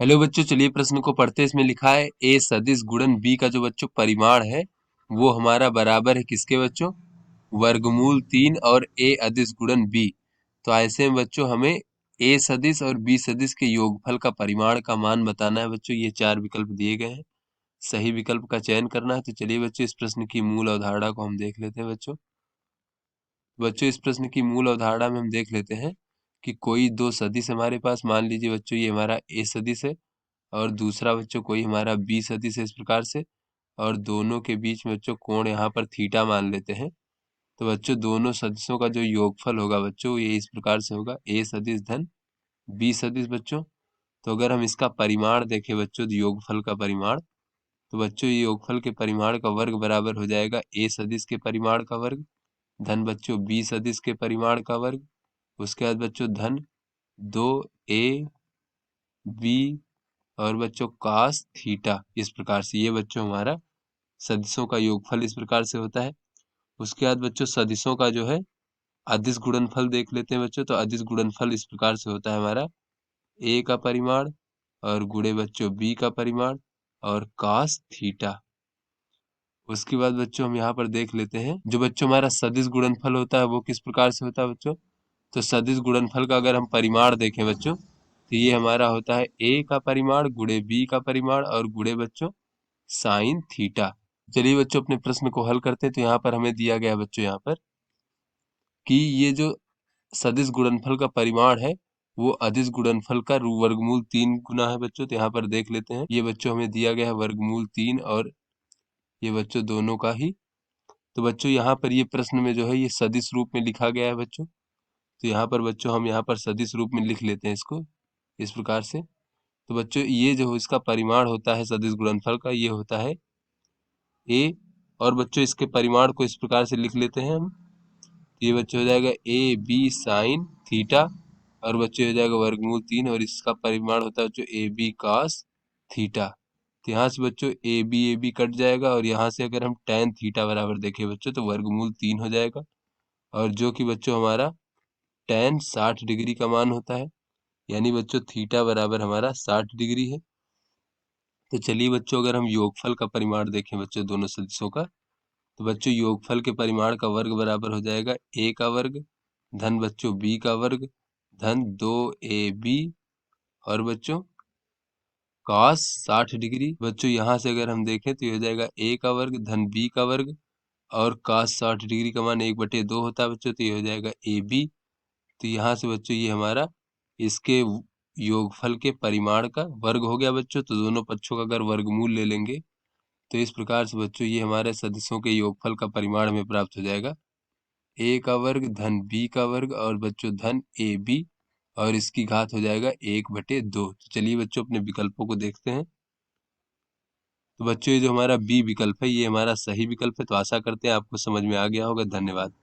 Hello बच्चों, चलिए प्रश्न को पढ़ते हैं। इसमें लिखा है ए सदिश गुणन बी का जो बच्चों परिमाण है वो हमारा बराबर है किसके बच्चों? वर्गमूल 3 और ए अदिश गुणन बी। तो ऐसे में बच्चों हमें ए सदिश और बी सदिश के योगफल का परिमाण का मान बताना है बच्चों। ये 4 विकल्प दिए गए हैं, सही विकल्प का चयन करना है। तो चलिए बच्चों इस प्रश्न की मूल अवधारणा को हम देख लेते हैं बच्चों। बच्चों इस प्रश्न की मूल अवधारणा में हम देख लेते हैं कि कोई दो सदिश हमारे पास, मान लीजिए बच्चों ये हमारा ए सदिश है और दूसरा बच्चों कोई हमारा बी सदिश है इस प्रकार से, और दोनों के बीच में बच्चों कोण यहाँ पर थीटा मान लेते हैं। तो बच्चों दोनों सदिशों का जो योगफल होगा बच्चों ये इस प्रकार से होगा, ए सदिश धन बी सदिश बच्चों। तो अगर हम इसका परिमाण देखें बच्चों, तो योगफल का परिमाण, तो बच्चों ये योगफल के परिमाण का वर्ग बराबर हो जाएगा ए सदिश के परिमाण का वर्ग धन बच्चों बी सदिश के परिमाण का वर्ग। उसके बाद बच्चों धन 2 ए बी और बच्चों cos थीटा। इस प्रकार से ये बच्चों हमारा सदिशों का योगफल इस प्रकार से होता है। उसके बाद बच्चों सदिशों का जो है अदिश गुणनफल देख लेते हैं बच्चों। तो अदिश गुणनफल इस प्रकार से होता है हमारा ए का परिमाण और गुणे बच्चों बी का परिमाण और cos थीटा। उसके बाद बच्चों हम यहाँ पर देख लेते हैं जो बच्चों हमारा सदिश गुणनफल होता है वो किस प्रकार से होता है बच्चों। तो सदिश गुणनफल का अगर हम परिमाण देखें बच्चों, तो ये हमारा होता है ए का परिमाण गुणे बी का परिमाण और गुणे बच्चों साइन थीटा। चलिए बच्चों अपने प्रश्न को हल करते हैं। तो यहाँ पर हमें दिया गया है बच्चों यहाँ पर कि ये जो सदिश गुणनफल का परिमाण है वो अदिश गुणनफल का वर्गमूल 3 गुना है बच्चों। तो यहाँ पर देख लेते हैं, ये बच्चों हमें दिया गया है वर्गमूल 3 और ये बच्चों दोनों का ही। तो बच्चों यहाँ पर ये प्रश्न में जो है ये सदिश रूप में लिखा गया है बच्चों। तो यहाँ पर बच्चों हम यहाँ पर सदिश रूप में लिख लेते हैं इसको इस प्रकार से। तो बच्चों ये जो इसका परिमाण होता है सदिश गुणनफल का ये होता है ए, और बच्चों इसके परिमाण को इस प्रकार से लिख लेते हैं हम। तो ये बच्चों हो जाएगा ए बी साइन थीटा और बच्चों हो जाएगा वर्गमूल 3 और इसका परिमाण होता है बच्चों ए बी cos थीटा। तो यहाँ से बच्चों ए बी कट जाएगा और यहाँ से अगर हम tan थीटा बराबर देखें बच्चों तो वर्गमूल 3 हो जाएगा, और जो कि बच्चों हमारा tan 60 डिग्री का मान होता है, यानी बच्चों थीटा बराबर हमारा 60 डिग्री है। तो चलिए बच्चों अगर हम योगफल का परिमाण देखें बच्चों दोनों सदिशों का, तो बच्चों योगफल के परिमाण का वर्ग बराबर हो जाएगा ए का वर्ग धन बच्चों बी का वर्ग धन 2ab और बच्चों cos 60 डिग्री। बच्चों यहाँ से अगर हम देखें तो ये हो जाएगा ए का वर्ग धन बी का वर्ग और cos 60 डिग्री का मान 1/2 होता है बच्चों। तो ये हो जाएगा ए बी। तो यहाँ से बच्चों ये हमारा इसके योगफल के परिमाण का वर्ग हो गया बच्चों। तो दोनों पक्षों का अगर वर्गमूल ले लेंगे तो इस प्रकार से बच्चों ये हमारे सदिशों के योगफल का परिमाण हमें प्राप्त हो जाएगा ए का वर्ग धन बी का वर्ग और बच्चों धन ए बी और इसकी घात हो जाएगा 1/2। तो चलिए बच्चों अपने विकल्पों को देखते हैं। तो बच्चों ये जो हमारा बी विकल्प है ये हमारा सही विकल्प है। तो आशा करते हैं आपको समझ में आ गया होगा। धन्यवाद।